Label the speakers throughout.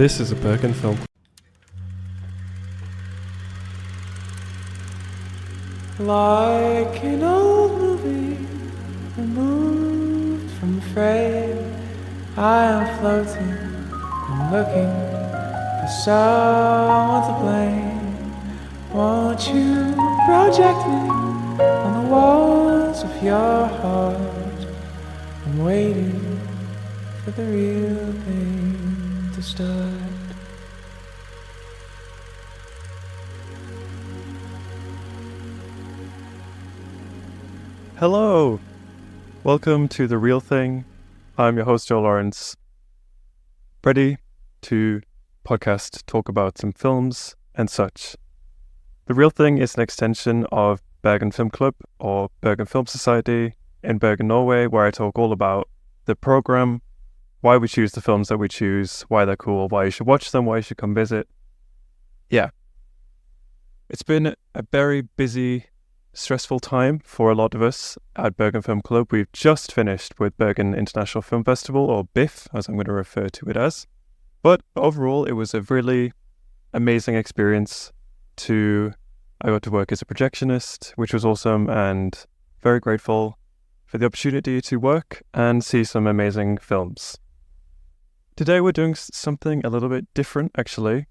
Speaker 1: This is a Bergen Film.
Speaker 2: Like an old movie removed from the frame, I am floating and looking for someone to blame. Won't you project me on the walls of your heart? I'm waiting for the real thing to start.
Speaker 1: Hello! Welcome to The Real Thing. I'm your host, Joe Lawrence. Ready to talk about some films and such. The Real Thing is an extension of Bergen Film Club or Bergen Film Society in Bergen, Norway, where I talk all about the program, why we choose the films that we choose, why they're cool, why you should watch them, why you should come visit. Yeah. It's been a very busy, stressful time for a lot of us at Bergen Film Club. We've just finished with Bergen International Film Festival, or BIF, as I'm going to refer to it as. But overall, it was a really amazing experience. I got to work as a projectionist, which was awesome, and very grateful for the opportunity to work and see some amazing films. Today we're doing something a little bit different, actually.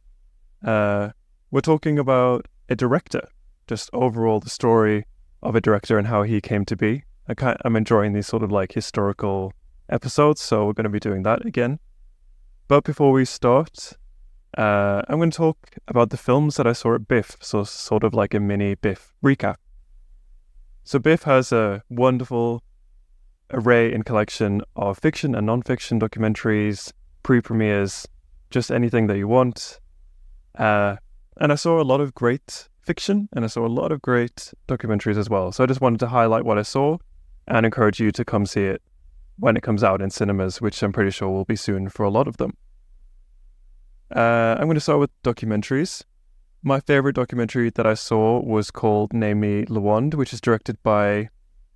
Speaker 1: We're talking about a director. Just overall the story of a director and how he came to be. I'm enjoying these sort of like historical episodes, so we're going to be doing that again. But before we start, I'm going to talk about the films that I saw at BIF, so sort of like a mini BIF recap. So BIF has a wonderful array and collection of fiction and non-fiction documentaries, pre-premieres, just anything that you want. And I saw a lot of great fiction, and I saw a lot of great documentaries as well. So I just wanted to highlight what I saw and encourage you to come see it when it comes out in cinemas, which I'm pretty sure will be soon for a lot of them. I'm going to start with documentaries. My favorite documentary that I saw was called Name Me Lawand, which is directed by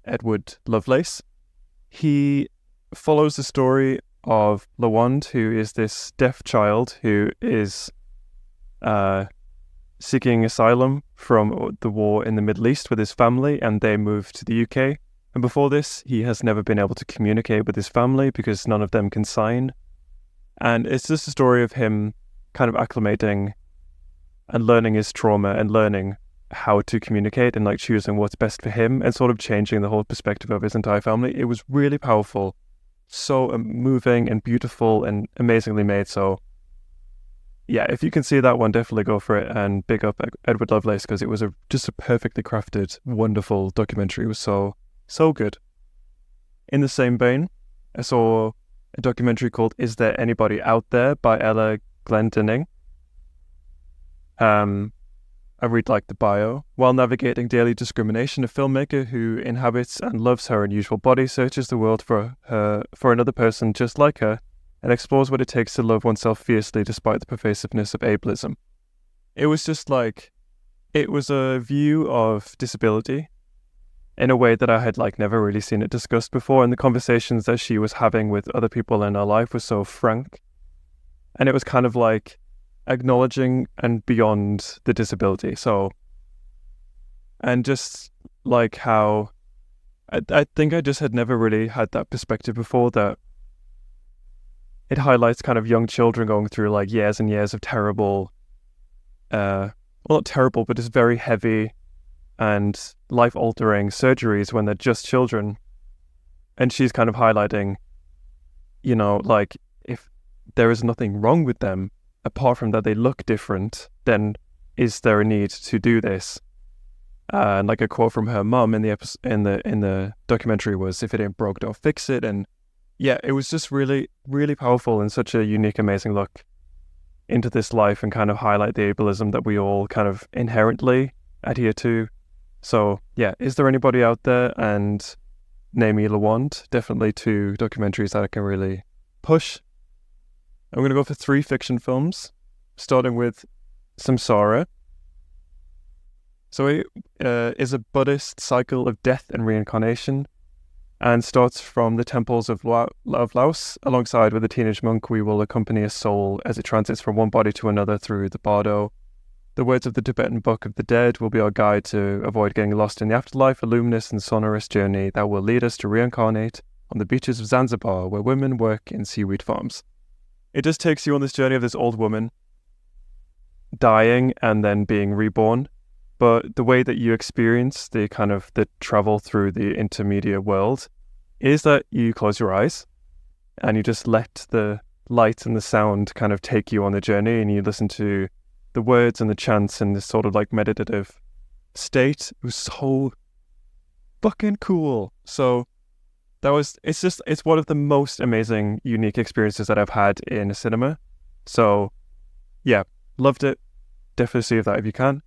Speaker 1: Edward Lovelace. He follows the story of Lawand, who is this deaf child who is seeking asylum from the war in the Middle East with his family, and they moved to the UK. And before this, he has never been able to communicate with his family because none of them can sign. And it's just a story of him kind of acclimating and learning his trauma and learning how to communicate and like choosing what's best for him and sort of changing the whole perspective of his entire family. It was really powerful, so moving and beautiful and amazingly made. So yeah, if you can see that one, definitely go for it, and big up Edward Lovelace, because it was just a perfectly crafted, wonderful documentary. It was so good. In the same vein, I saw a documentary called Is There Anybody Out There by Ella Glendenning. I read like the bio. While navigating daily discrimination, a filmmaker who inhabits and loves her unusual body searches the world for another person just like her, and explores what it takes to love oneself fiercely despite the pervasiveness of ableism. It was just like, it was a view of disability in a way that I had like never really seen it discussed before, and the conversations that she was having with other people in her life was so frank. And it was kind of like acknowledging and beyond the disability. So, and just like how, I think I just had never really had that perspective before, that it highlights kind of young children going through like years and years of terrible, well, not terrible, but just very heavy and life-altering surgeries when they're just children. And she's kind of highlighting, you know, like if there is nothing wrong with them, apart from that they look different, then is there a need to do this? And like a quote from her mum in the documentary was, "If it ain't broke, don't fix it." And yeah, it was just really, really powerful and such a unique, amazing look into this life, and kind of highlight the ableism that we all kind of inherently adhere to. So yeah, Is There Anybody Out There and Name Me Lawand, definitely two documentaries that I can really push. I'm going to go for 3 fiction films, starting with Samsara. So it is a Buddhist cycle of death and reincarnation. and starts from the temples of Laos. Alongside with a teenage monk, we will accompany a soul as it transits from one body to another through the bardo. The words of the Tibetan Book of the Dead will be our guide to avoid getting lost in the afterlife, a luminous and sonorous journey that will lead us to reincarnate on the beaches of Zanzibar, where women work in seaweed farms. It just takes you on this journey of this old woman dying and then being reborn. But the way that you experience the travel through the intermediate world is that you close your eyes and you just let the light and the sound kind of take you on the journey, and you listen to the words and the chants in this sort of like meditative state. It was so fucking cool. So it's one of the most amazing, unique experiences that I've had in a cinema. So yeah, loved it. Definitely see that if you can.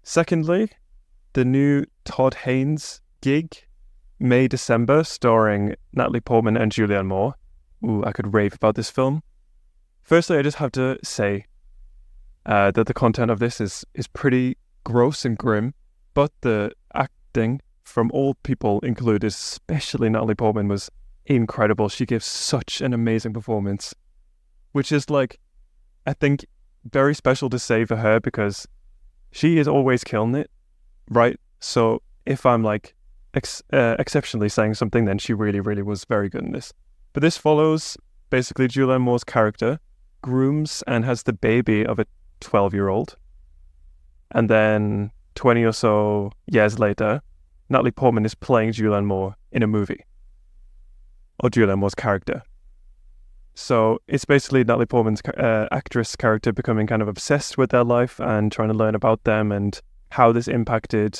Speaker 1: Secondly, the new Todd Haynes gig, May December, starring Natalie Portman and Julianne Moore. Ooh, I could rave about this film. Firstly, I just have to say that the content of this is pretty gross and grim, but the acting from all people included, especially Natalie Portman, was incredible. She gives such an amazing performance, which is like, I think, very special to say for her, because she is always killing it, right? So if I'm like exceptionally saying something, then she really, really was very good in this. But this follows basically Julianne Moore's character grooms and has the baby of a 12-year-old. And then 20 or so years later, Natalie Portman is playing Julianne Moore in a movie, or Julianne Moore's character. So it's basically Natalie Portman's actress character becoming kind of obsessed with their life and trying to learn about them and how this impacted,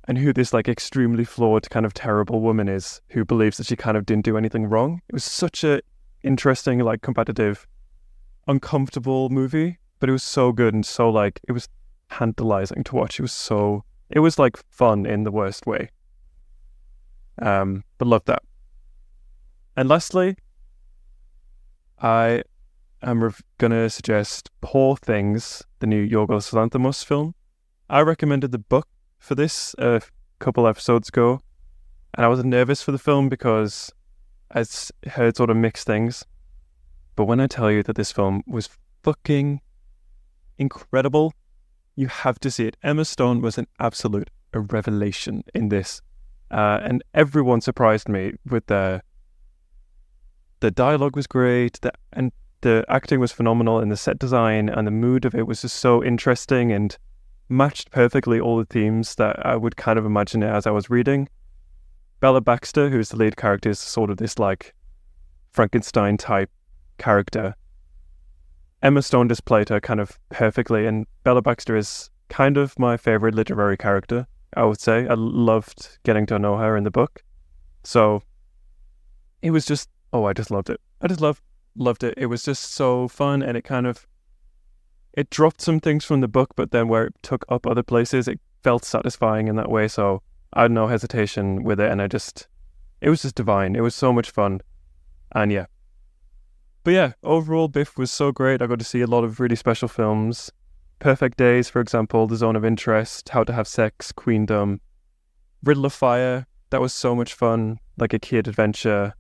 Speaker 1: and who this like extremely flawed kind of terrible woman is who believes that she kind of didn't do anything wrong. It was such a interesting, like, competitive, uncomfortable movie, but it was so good and so like, it was tantalizing to watch. It was like fun in the worst way. But loved that. And lastly, I am going to suggest Poor Things, the new Yorgos Lanthimos film. I recommended the book for this a couple episodes ago, and I was nervous for the film because I heard sort of mixed things. But when I tell you that this film was fucking incredible, you have to see it. Emma Stone was an absolute revelation in this, and everyone surprised me with the dialogue was great, and the acting was phenomenal, and the set design and the mood of it was just so interesting and matched perfectly all the themes that I would kind of imagine it as I was reading. Bella Baxter, who's the lead character, is sort of this like Frankenstein type character. Emma Stone just played her kind of perfectly, and Bella Baxter is kind of my favorite literary character, I would say. I loved getting to know her in the book. So it was just, I just loved it. I just loved it. It was just so fun, and it dropped some things from the book, but then where it took up other places, it felt satisfying in that way. So I had no hesitation with it, and it was just divine. It was so much fun. And yeah. But yeah, overall, Biff was so great. I got to see a lot of really special films. Perfect Days, for example, The Zone of Interest, How to Have Sex, Queendom, Riddle of Fire. That was so much fun, like a kid adventure.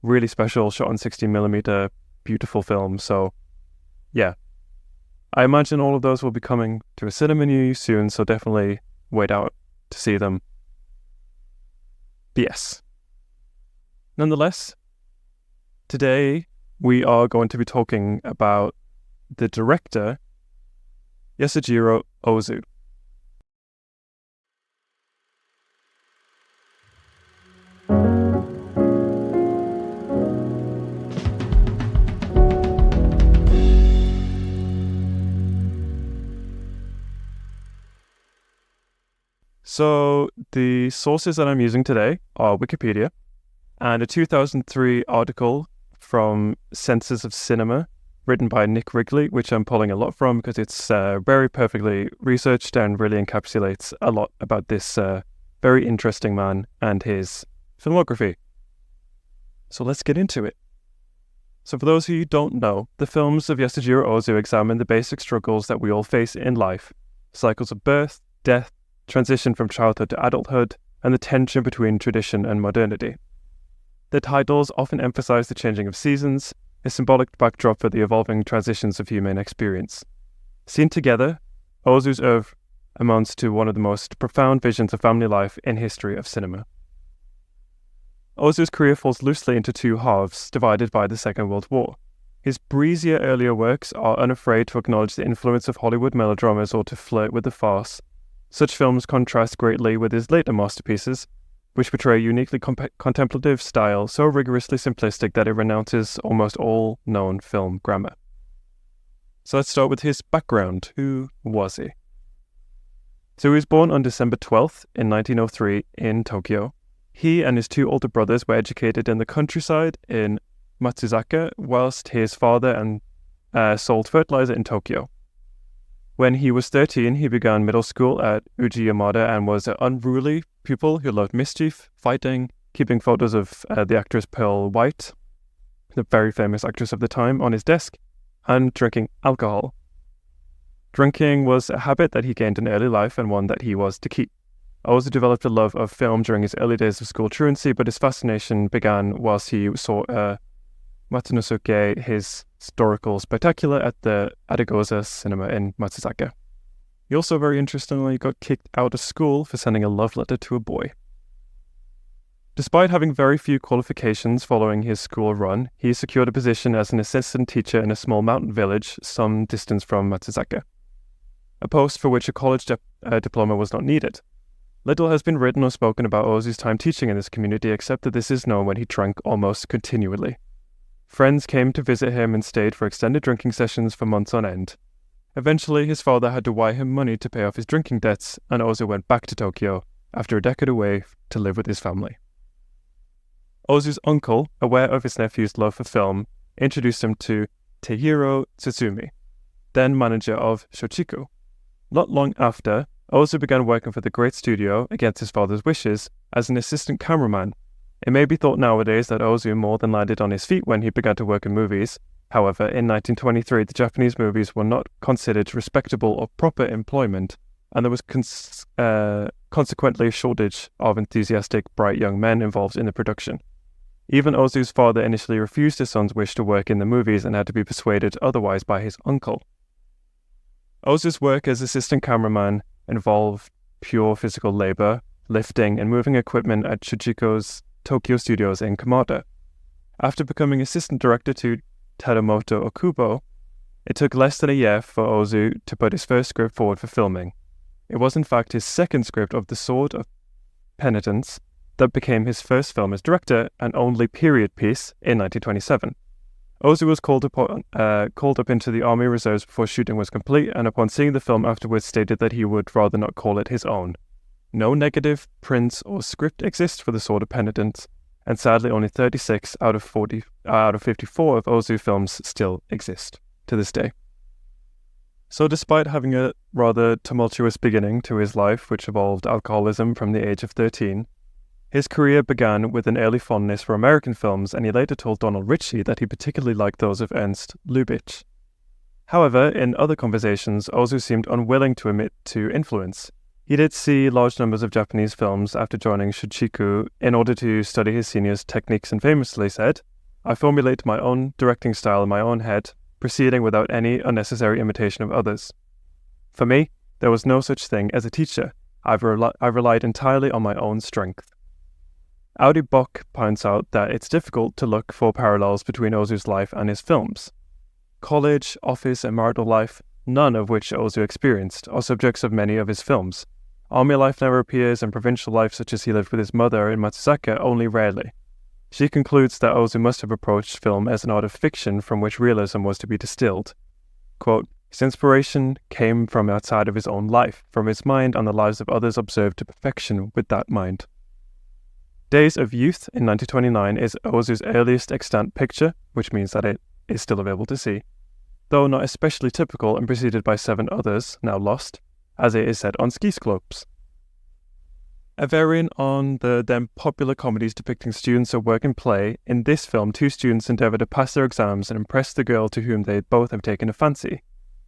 Speaker 1: Really special, shot on 16mm, beautiful film. So yeah, I imagine all of those will be coming to a cinema near you soon, so definitely wait out to see them. But yes. Nonetheless, today we are going to be talking about the director, Yasujiro Ozu. So the sources that I'm using today are Wikipedia and a 2003 article from Senses of Cinema written by Nick Wrigley, which I'm pulling a lot from because it's very perfectly researched and really encapsulates a lot about this very interesting man and his filmography. So let's get into it. So for those of you who don't know, the films of Yasujiro Ozu examine the basic struggles that we all face in life, cycles of birth, death, transition from childhood to adulthood, and the tension between tradition and modernity. The titles often emphasize the changing of seasons, a symbolic backdrop for the evolving transitions of human experience. Seen together, Ozu's oeuvre amounts to one of the most profound visions of family life in history of cinema. Ozu's career falls loosely into two halves, divided by the Second World War. His breezier earlier works are unafraid to acknowledge the influence of Hollywood melodramas or to flirt with the farce. Such films contrast greatly with his later masterpieces, which portray a uniquely contemplative style so rigorously simplistic that it renounces almost all known film grammar. So let's start with his background. Who was he? So he was born on December 12th in 1903 in Tokyo. He and his two older brothers were educated in the countryside in Matsuzaka, whilst his father sold fertilizer in Tokyo. When he was 13, he began middle school at Uji Yamada and was an unruly pupil who loved mischief, fighting, keeping photos of the actress Pearl White, the very famous actress of the time, on his desk, and drinking alcohol. Drinking was a habit that he gained in early life and one that he was to keep. Ozu developed a love of film during his early days of school truancy, but his fascination began whilst he saw Matsunosuke, his historical spectacular, at the Adagoza cinema in Matsuzaka. He also, very interestingly, got kicked out of school for sending a love letter to a boy. Despite having very few qualifications following his school run, he secured a position as an assistant teacher in a small mountain village some distance from Matsuzaka, a post for which a college diploma was not needed. Little has been written or spoken about Ozu's time teaching in this community, except that this is known when he drank almost continually. Friends came to visit him and stayed for extended drinking sessions for months on end. Eventually, his father had to wire him money to pay off his drinking debts, and Ozu went back to Tokyo after a decade away to live with his family. Ozu's uncle, aware of his nephew's love for film, introduced him to Teihiro Tsutsumi, then manager of Shochiku. Not long after, Ozu began working for the great studio, against his father's wishes, as an assistant cameraman. It may be thought nowadays that Ozu more than landed on his feet when he began to work in movies. However, in 1923, the Japanese movies were not considered respectable or proper employment, and there was consequently a shortage of enthusiastic, bright young men involved in the production. Even Ozu's father initially refused his son's wish to work in the movies and had to be persuaded otherwise by his uncle. Ozu's work as assistant cameraman involved pure physical labor, lifting and moving equipment at Shochiku's Tokyo studios in Kamada. After becoming assistant director to Tadamoto Okubo, it took less than a year for Ozu to put his first script forward for filming. It was in fact his second script of The Sword of Penitence that became his first film as director and only period piece in 1927. Ozu was called up into the Army Reserves before shooting was complete, and upon seeing the film afterwards stated that he would rather not call it his own. No negative, prints, or script exists for The Sword of Penitence, and sadly only 36 out of 54 of Ozu films still exist to this day. So despite having a rather tumultuous beginning to his life, which involved alcoholism from the age of 13, his career began with an early fondness for American films, and he later told Donald Ritchie that he particularly liked those of Ernst Lubitsch. However, in other conversations, Ozu seemed unwilling to admit to influence. He did see large numbers of Japanese films after joining Shochiku in order to study his seniors' techniques, and famously said, "I formulate my own directing style in my own head, proceeding without any unnecessary imitation of others. For me, there was no such thing as a teacher. I relied entirely on my own strength." Audi Bock points out that it's difficult to look for parallels between Ozu's life and his films. College, office, and marital life, none of which Ozu experienced, are subjects of many of his films. Army life never appears, and provincial life, such as he lived with his mother in Matsuzaka, only rarely. She concludes that Ozu must have approached film as an art of fiction from which realism was to be distilled. Quote, "His inspiration came from outside of his own life, from his mind and the lives of others observed to perfection with that mind." Days of Youth in 1929 is Ozu's earliest extant picture, which means that it is still available to see, though not especially typical and preceded by 7 others, now lost, as it is set on ski slopes. A variant on the then popular comedies depicting students at work and play, in this film 2 students endeavour to pass their exams and impress the girl to whom they both have taken a fancy.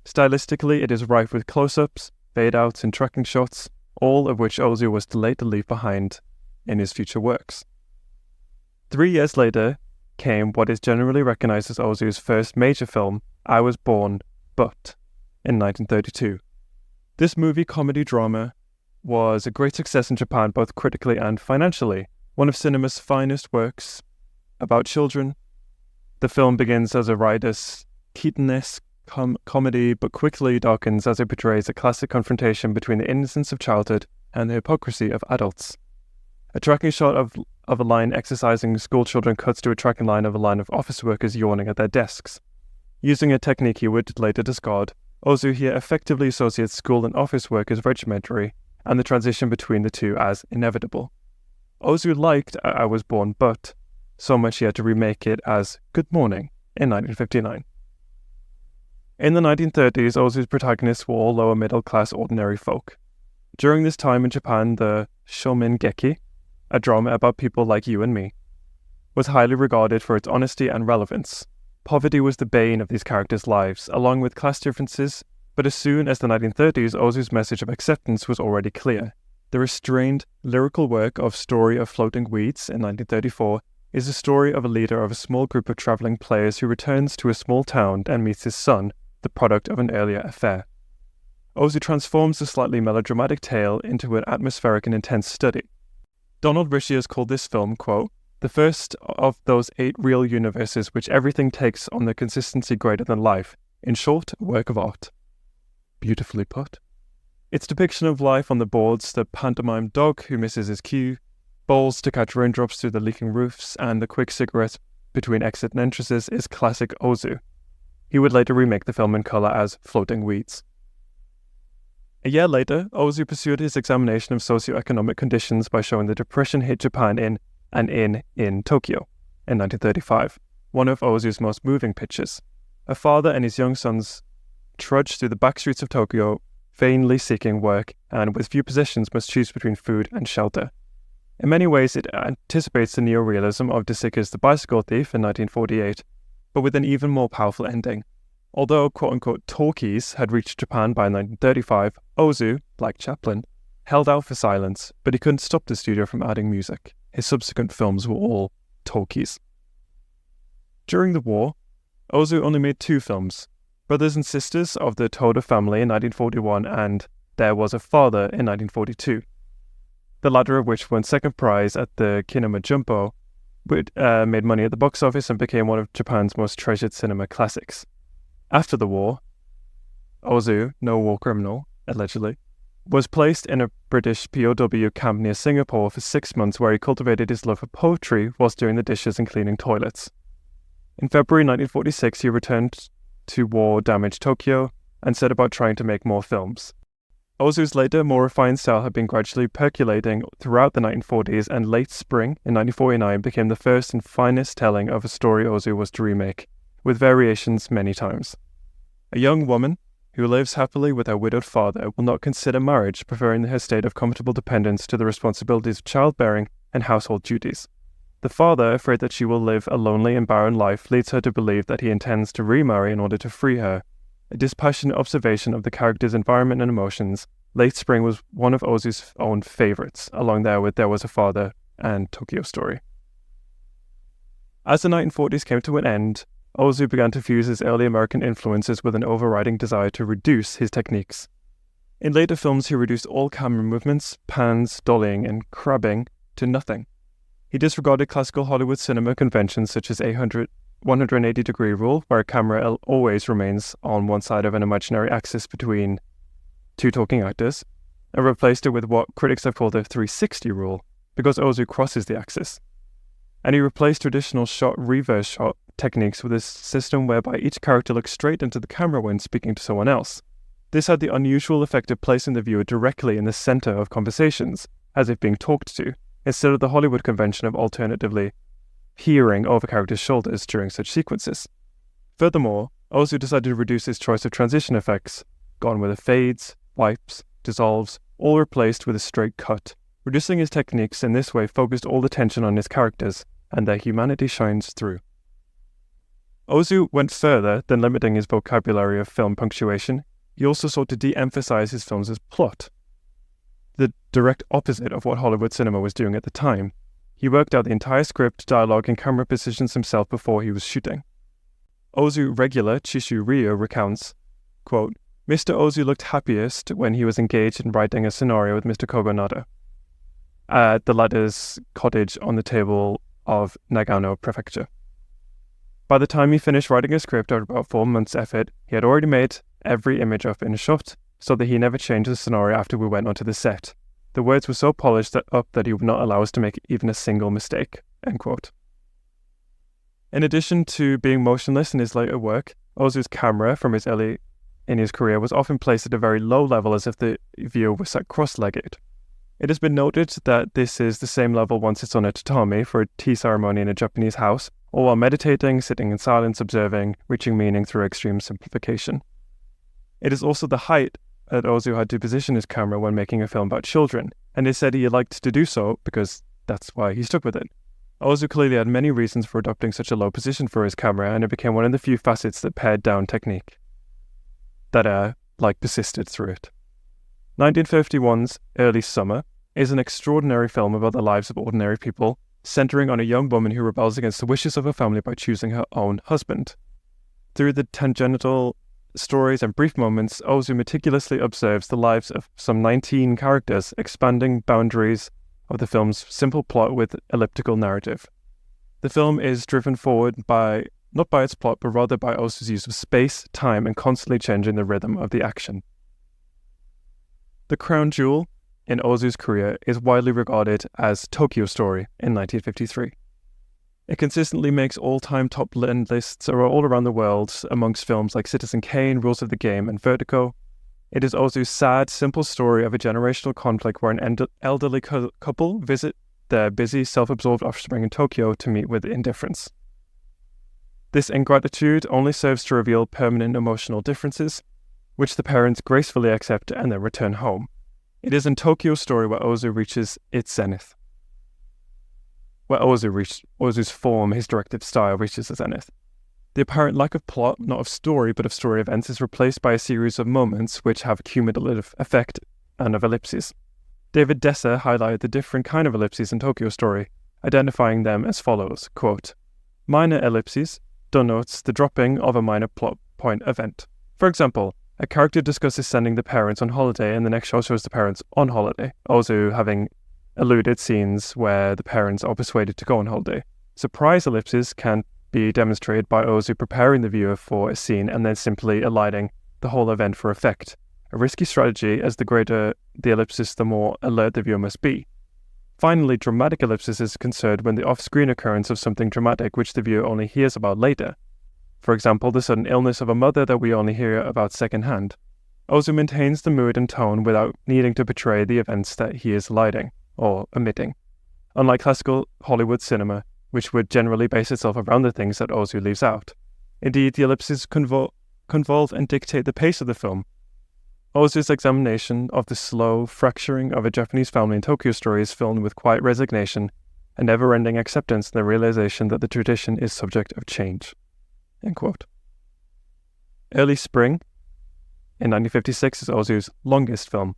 Speaker 1: Stylistically, it is rife with close-ups, fade-outs and tracking shots, all of which Ozu was to later leave behind in his future works. 3 years later came what is generally recognized as Ozu's first major film, I Was Born, But, in 1932. This movie comedy drama was a great success in Japan both critically and financially, one of cinema's finest works about children. The film begins as a riotous, Keaton-esque comedy, but quickly darkens as it portrays a classic confrontation between the innocence of childhood and the hypocrisy of adults. A tracking shot of a line exercising school children cuts to a tracking line of a line of office workers yawning at their desks. Using a technique he would later discard, Ozu here effectively associates school and office work as regimentary, and the transition between the two as inevitable. Ozu liked I Was Born But so much he had to remake it as Good Morning in 1959. In the 1930s, Ozu's protagonists were all lower-middle-class ordinary folk. During this time in Japan, the Shomengeki, a drama about people like you and me, was highly regarded for its honesty and relevance. Poverty was the bane of these characters' lives, along with class differences, but as soon as the 1930s, Ozu's message of acceptance was already clear. The restrained, lyrical work of Story of Floating Weeds in 1934 is a story of a leader of a small group of travelling players who returns to a small town and meets his son, the product of an earlier affair. Ozu transforms the slightly melodramatic tale into an atmospheric and intense study. Donald Rishi has called this film, quote, the first of those 8 real universes which everything takes on the consistency greater than life. In short, a work of art. Beautifully put. Its depiction of life on the boards, the pantomime dog who misses his cue, bowls to catch raindrops through the leaking roofs, and the quick cigarettes between exit and entrances is classic Ozu. He would later remake the film in colour as Floating Weeds. A year later, Ozu pursued his examination of socio-economic conditions by showing the Depression hit Japan in Tokyo in 1935, one of Ozu's most moving pictures. A father and his young sons trudge through the back streets of Tokyo, vainly seeking work, and with few possessions must choose between food and shelter. In many ways, it anticipates the neorealism of De Sicker's The Bicycle Thief in 1948, but with an even more powerful ending. Although quote-unquote talkies had reached Japan by 1935, Ozu, like Chaplin, held out for silence, but he couldn't stop the studio from adding music. His subsequent films were all talkies. During the war, Ozu only made 2 films, Brothers and Sisters of the Toda Family in 1941 and There Was a Father in 1942, the latter of which won second prize at the Kinema Jumbo, but made money at the box office and became one of Japan's most treasured cinema classics. After the war, Ozu, no war criminal, allegedly, was placed in a British POW camp near Singapore for 6 months where he cultivated his love for poetry whilst doing the dishes and cleaning toilets. In February 1946, he returned to war-damaged Tokyo and set about trying to make more films. Ozu's later, more refined style had been gradually percolating throughout the 1940s, and Late Spring in 1949 became the first and finest telling of a story Ozu was to remake, with variations many times. A young woman who lives happily with her widowed father will not consider marriage, preferring her state of comfortable dependence to the responsibilities of childbearing and household duties. The father, afraid that she will live a lonely and barren life, leads her to believe that he intends to remarry in order to free her. A dispassionate observation of the character's environment and emotions, Late Spring was one of Ozu's own favourites, along there with There Was a Father and Tokyo Story. As the 1940s came to an end, Ozu began to fuse his early American influences with an overriding desire to reduce his techniques. In later films, he reduced all camera movements, pans, dollying, and crabbing to nothing. He disregarded classical Hollywood cinema conventions such as 180-degree rule, where a camera always remains on one side of an imaginary axis between 2 talking actors, and replaced it with what critics have called a 360 rule, because Ozu crosses the axis. And he replaced traditional shot-reverse shot techniques with a system whereby each character looks straight into the camera when speaking to someone else. This had the unusual effect of placing the viewer directly in the center of conversations, as if being talked to, instead of the Hollywood convention of alternatively peering over characters' shoulders during such sequences. Furthermore, Ozu decided to reduce his choice of transition effects, gone with the fades, wipes, dissolves, all replaced with a straight cut. Reducing his techniques in this way focused all the tension on his characters, and their humanity shines through. Ozu went further than limiting his vocabulary of film punctuation. He also sought to de-emphasize his films as plot. the direct opposite of what Hollywood cinema was doing at the time. He worked out the entire script, dialogue, and camera positions himself before he was shooting. Ozu regular Chishu Ryo recounts, quote, Mr. Ozu looked happiest when he was engaged in writing a scenario with Mr. Kogonada at the latter's cottage on the table of Nagano Prefecture. By the time he finished writing a script after about 4 months' effort, he had already made every image up in a shot, so that he never changed the scenario after we went onto the set. The words were so polished up that he would not allow us to make even a single mistake. End quote. In addition to being motionless in his later work, Ozu's camera from his early in his career was often placed at a very low level as if the viewer was sat cross-legged. It has been noted that this is the same level one sits on a tatami for a tea ceremony in a Japanese house, or while meditating, sitting in silence, observing, reaching meaning through extreme simplification. It is also the height that Ozu had to position his camera when making a film about children, and he said he liked to do so because that's why he stuck with it. Ozu clearly had many reasons for adopting such a low position for his camera, and it became one of the few facets that pared down technique that persisted through it. 1951's Early Summer is an extraordinary film about the lives of ordinary people, centering on a young woman who rebels against the wishes of her family by choosing her own husband. Through the tangential stories and brief moments, Ozu meticulously observes the lives of some 19 characters, expanding boundaries of the film's simple plot with elliptical narrative. The film is driven forward not by its plot, but rather by Ozu's use of space, time, and constantly changing the rhythm of the action. The crown jewel in Ozu's career is widely regarded as Tokyo Story in 1953. It consistently makes all-time top 10 lists all around the world amongst films like Citizen Kane, Rules of the Game, and Vertigo. It is Ozu's sad, simple story of a generational conflict where an elderly couple visit their busy, self-absorbed offspring in Tokyo to meet with indifference. This ingratitude only serves to reveal permanent emotional differerences, which the parents gracefully accept and then return home. It is in Tokyo Story where Ozu reaches its zenith. Where Ozu's form, his directive style, reaches the zenith. The apparent lack of plot, not of story, but of story events, is replaced by a series of moments which have a cumulative effect and of ellipses. David Desser highlighted the different kind of ellipses in Tokyo Story, identifying them as follows, quote, minor ellipses denotes the dropping of a minor plot point event. For example, a character discusses sending the parents on holiday, and the next shot shows the parents on holiday, Ozu having alluded scenes where the parents are persuaded to go on holiday. Surprise ellipses can be demonstrated by Ozu preparing the viewer for a scene and then simply aligning the whole event for effect. A risky strategy, as the greater the ellipsis, the more alert the viewer must be. Finally, dramatic ellipsis is concerned when the off-screen occurrence of something dramatic which the viewer only hears about later. For example, the sudden illness of a mother that we only hear about secondhand. Ozu maintains the mood and tone without needing to portray the events that he is lighting or omitting. Unlike classical Hollywood cinema, which would generally base itself around the things that Ozu leaves out. Indeed, the ellipses convolve and dictate the pace of the film. Ozu's examination of the slow fracturing of a Japanese family in Tokyo Story is filmed with quiet resignation and never-ending acceptance and the realization that the tradition is subject of change. End quote. Early Spring in 1956 is Ozu's longest film.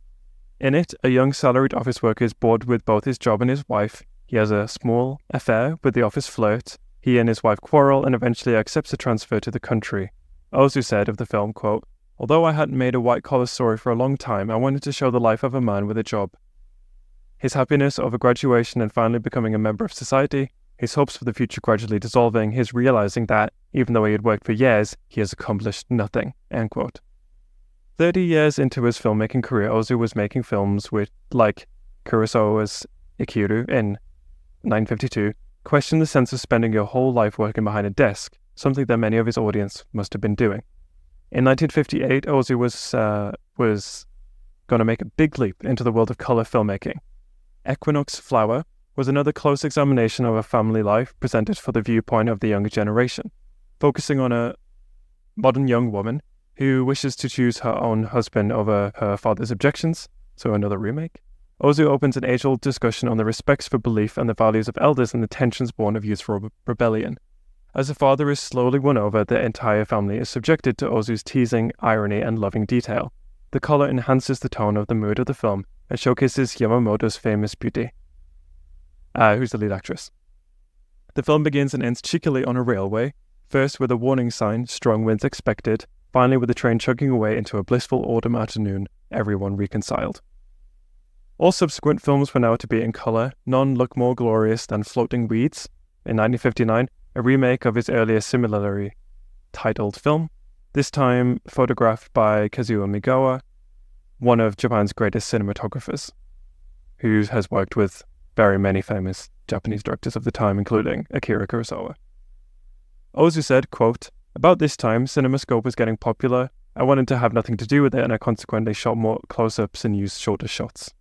Speaker 1: In it, a young salaried office worker is bored with both his job and his wife. He has a small affair with the office flirt. He and his wife quarrel and eventually accepts a transfer to the country. Ozu said of the film, quote, although I hadn't made a white-collar story for a long time, I wanted to show the life of a man with a job. His happiness over graduation and finally becoming a member of society, his hopes for the future gradually dissolving, his realizing that, even though he had worked for years, he has accomplished nothing. End quote. 30 years into his filmmaking career, Ozu was making films with, like Kurosawa's Ikiru in 1952, question the sense of spending your whole life working behind a desk, something that many of his audience must have been doing. In 1958, Ozu was going to make a big leap into the world of color filmmaking. Equinox Flower was another close examination of a family life presented for the viewpoint of the younger generation, focusing on a modern young woman who wishes to choose her own husband over her father's objections, so another remake. Ozu opens an age-old discussion on the respects for belief and the values of elders and the tensions born of youthful rebellion. As the father is slowly won over, the entire family is subjected to Ozu's teasing, irony, and loving detail. The color enhances the tone of the mood of the film, and showcases Yamamoto's famous beauty, who's the lead actress. The film begins and ends cheekily on a railway, first with a warning sign, strong winds expected, finally with the train chugging away into a blissful autumn afternoon, everyone reconciled. All subsequent films were now to be in colour, none look more glorious than Floating Weeds, in 1959, a remake of his earlier similarly titled film, this time photographed by Kazuo Migawa, one of Japan's greatest cinematographers, who has worked with very many famous Japanese directors of the time, including Akira Kurosawa. Ozu said, quote, "About this time, CinemaScope was getting popular. I wanted to have nothing to do with it, and I consequently shot more close-ups and used shorter shots."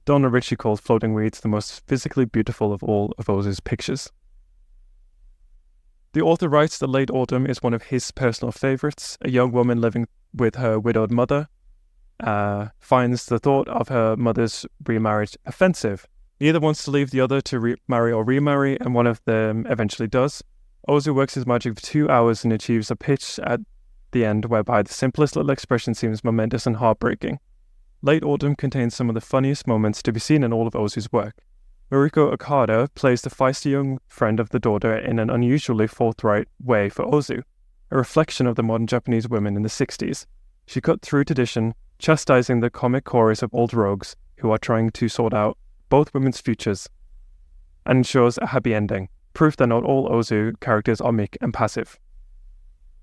Speaker 1: Donna Ritchie called Floating Weeds the most physically beautiful of all of Ozu's pictures. The author writes that Late Autumn is one of his personal favourites. A young woman living with her widowed mother finds the thought of her mother's remarriage offensive. Neither wants to leave the other to marry or remarry, and one of them eventually does. Ozu works his magic for 2 hours and achieves a pitch at the end whereby the simplest little expression seems momentous and heartbreaking. Late Autumn contains some of the funniest moments to be seen in all of Ozu's work. Mariko Okada plays the feisty young friend of the daughter in an unusually forthright way for Ozu, a reflection of the modern Japanese women in the 60s. She cut through tradition, chastising the comic chorus of old rogues who are trying to sort out both women's futures, and ensures a happy ending, proof that not all Ozu characters are meek and passive.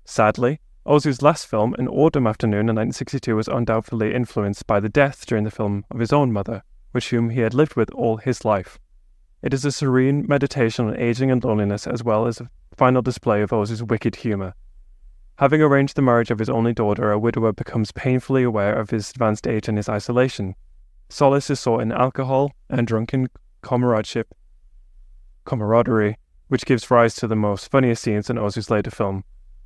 Speaker 1: Sadly, Ozu's last film, An Autumn Afternoon in 1962, was undoubtedly influenced by the death during the film of his own mother, with whom he had lived with all his life. It is a serene meditation on aging and loneliness, as well as a final display of Ozu's wicked humour. Having arranged the marriage of his only daughter, a widower becomes painfully aware of his advanced age and his isolation. Solace is sought in alcohol and drunken camaraderie, which gives rise to the most funniest scenes in Ozu's later film.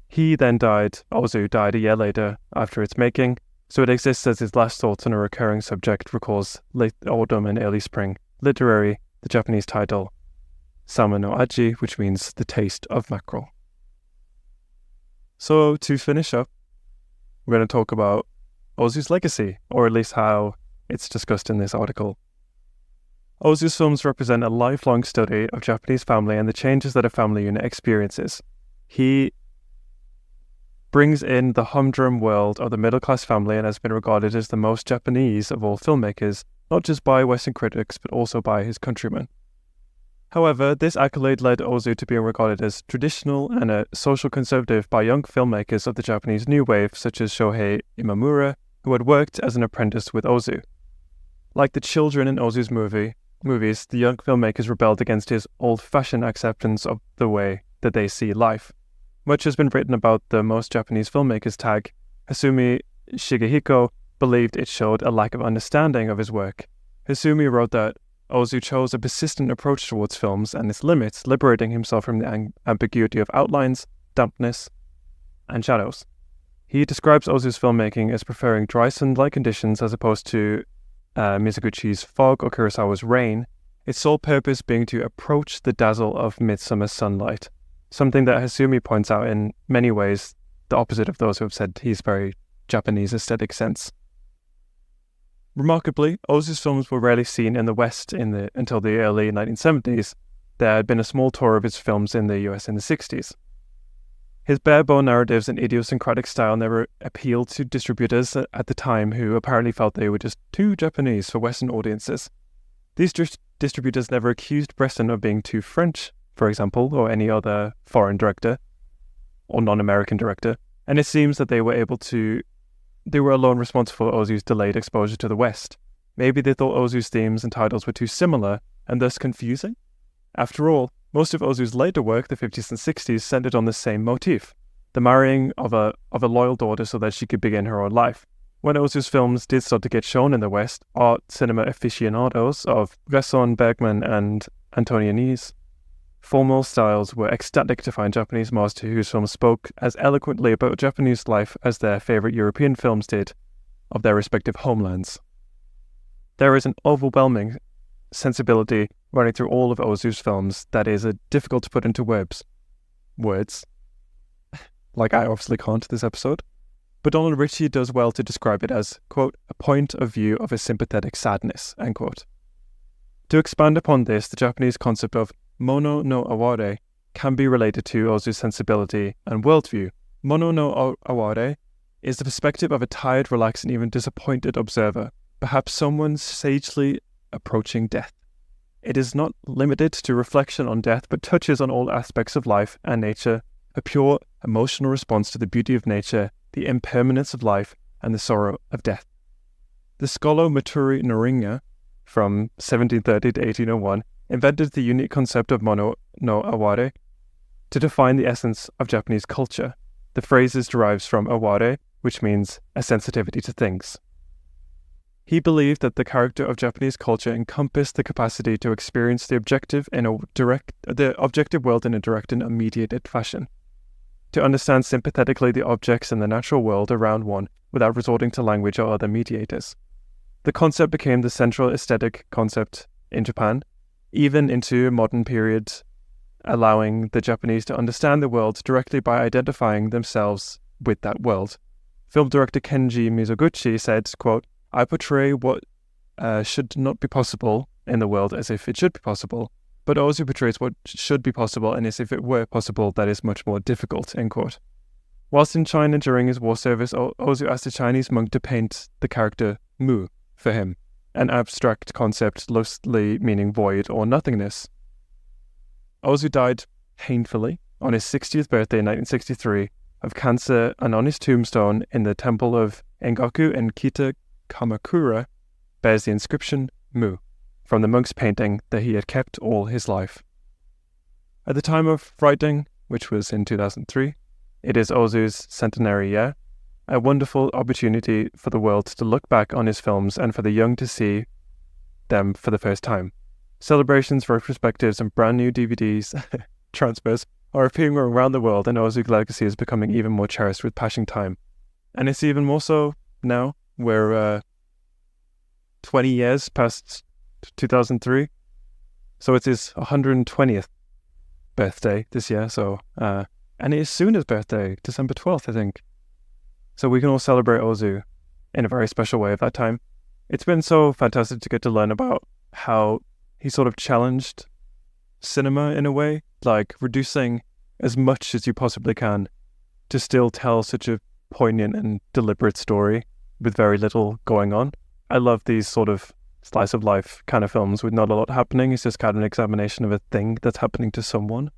Speaker 1: Ozu died a year later after its making, so it exists as his last thoughts on a recurring subject, recalls late autumn and early spring, literary, the Japanese title, Sama no Aji, which means the taste of mackerel. So to finish up, we're going to talk about Ozu's legacy, or at least how it's discussed in this article. Ozu's films represent a lifelong study of Japanese family and the changes that a family unit experiences. He brings in the humdrum world of the middle-class family and has been regarded as the most Japanese of all filmmakers, not just by Western critics, but also by his countrymen. However, this accolade led Ozu to being regarded as traditional and a social conservative by young filmmakers of the Japanese New Wave, such as Shohei Imamura, who had worked as an apprentice with Ozu. Like the children in Ozu's movies, the young filmmakers rebelled against his old-fashioned acceptance of the way that they see life. Much has been written about the most Japanese filmmakers tag. Hasumi Shigehiko believed it showed a lack of understanding of his work. Hasumi wrote that Ozu chose a persistent approach towards films and its limits, liberating himself from the ambiguity of outlines, dampness, and shadows. He describes Ozu's filmmaking as preferring dry sun-like conditions as opposed to Mizoguchi's fog or Kurosawa's rain, its sole purpose being to approach the dazzle of midsummer sunlight. Something that Hasumi points out in many ways the opposite of those who have said he's very Japanese aesthetic sense. Remarkably, Ozu's films were rarely seen in the West until the early 1970s. There had been a small tour of his films in the US in the 60s. His bare-bone narratives and idiosyncratic style never appealed to distributors at the time, who apparently felt they were just too Japanese for Western audiences. These distributors never accused Bresson of being too French, for example, or any other foreign director, or non-American director, and it seems that they were alone responsible for Ozu's delayed exposure to the West. Maybe they thought Ozu's themes and titles were too similar, and thus confusing? After all, most of Ozu's later work, the 50s and 60s, centered on the same motif, the marrying of a loyal daughter so that she could begin her own life. When Ozu's films did start to get shown in the West, art cinema aficionados of Bresson, Bergman, and Antonioni's formal styles were ecstatic to find Japanese master whose films spoke as eloquently about Japanese life as their favorite European films did of their respective homelands. There is an overwhelming sensibility running through all of Ozu's films that is difficult to put into words, like I obviously can't this episode, but Donald Ritchie does well to describe it as, quote, a point of view of a sympathetic sadness, end quote. To expand upon this, the Japanese concept of mono no aware can be related to Ozu's sensibility and worldview. Mono no aware is the perspective of a tired, relaxed, and even disappointed observer, perhaps someone sagely approaching death. It is not limited to reflection on death, but touches on all aspects of life and nature, a pure emotional response to the beauty of nature, the impermanence of life, and the sorrow of death. The scholar Matsuri Noringa, from 1730 to 1801, invented the unique concept of mono no aware to define the essence of Japanese culture. The phrase derives from aware, which means a sensitivity to things. He believed that the character of Japanese culture encompassed the capacity to experience the objective world in a direct and immediate fashion, to understand sympathetically the objects in the natural world around one without resorting to language or other mediators. The concept became the central aesthetic concept in Japan, even into a modern period, allowing the Japanese to understand the world directly by identifying themselves with that world. Film director Kenji Mizoguchi said, quote, I portray what should not be possible in the world as if it should be possible, but Ozu portrays what should be possible and as if it were possible that is much more difficult, end quote. Whilst in China during his war service, Ozu asked a Chinese monk to paint the character Mu for him, an abstract concept loosely meaning void or nothingness. Ozu died painfully on his 60th birthday in 1963 of cancer, and on his tombstone in the temple of Engaku in Kita, Kamakura, bears the inscription Mu, from the monk's painting that he had kept all his life. At the time of writing, which was in 2003, it is Ozu's centenary year, a wonderful opportunity for the world to look back on his films and for the young to see them for the first time. Celebrations, retrospectives, and brand new DVDs transfers are appearing around the world, and Ozu's legacy is becoming even more cherished with passing time. And it's even more so now, we're 20 years past 2003, so it's his 120th birthday this year, so and it is soon his birthday, December 12th, I think. So we can all celebrate Ozu in a very special way at that time. It's been so fantastic to get to learn about how he sort of challenged cinema in a way, like reducing as much as you possibly can to still tell such a poignant and deliberate story with very little going on. I love these sort of slice of life kind of films with not a lot happening. It's just kind of an examination of a thing that's happening to someone.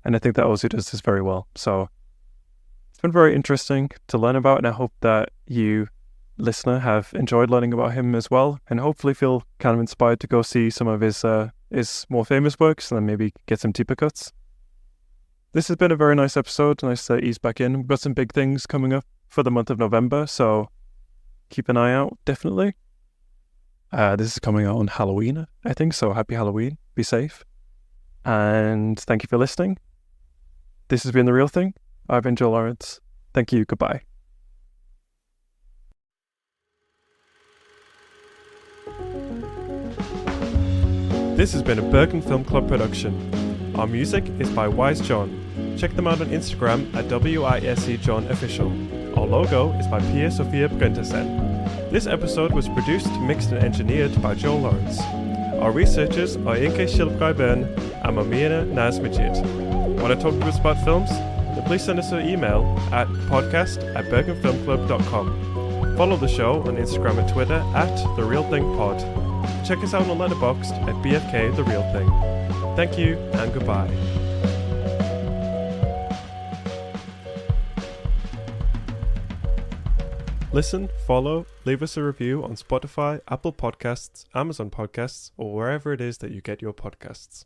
Speaker 1: And I think that Ozu does this very well. So it's been very interesting to learn about, and I hope that you, listener, have enjoyed learning about him as well, and hopefully feel kind of inspired to go see some of his more famous works and then maybe get some deeper cuts. This has been a very nice episode. Nice to ease back in. We've got some big things coming up for the month of November, so keep an eye out, definitely. This is coming out on Halloween, I think, so happy Halloween. Be safe. And thank you for listening. This has been The Real Thing. I've been Joel Lawrence. Thank you. Goodbye. This has been a Bergen Film Club production. Our music is by Wise John. Check them out on Instagram at WISEJohnOfficial. Our logo is by Pia Sofia Brentersen. This episode was produced, mixed and engineered by Joel Lawrence. Our researchers are Inke Shilbrai-Bern and Mamina Nazmajid. Want to talk to us about films? Then please send us an email at podcast@bergenfilmclub.com. Follow the show on Instagram and Twitter at TheRealThingPod. Check us out on Letterboxd at BFK The Real Thing. Thank you and goodbye. Listen, follow, leave us a review on Spotify, Apple Podcasts, Amazon Podcasts, or wherever it is that you get your podcasts.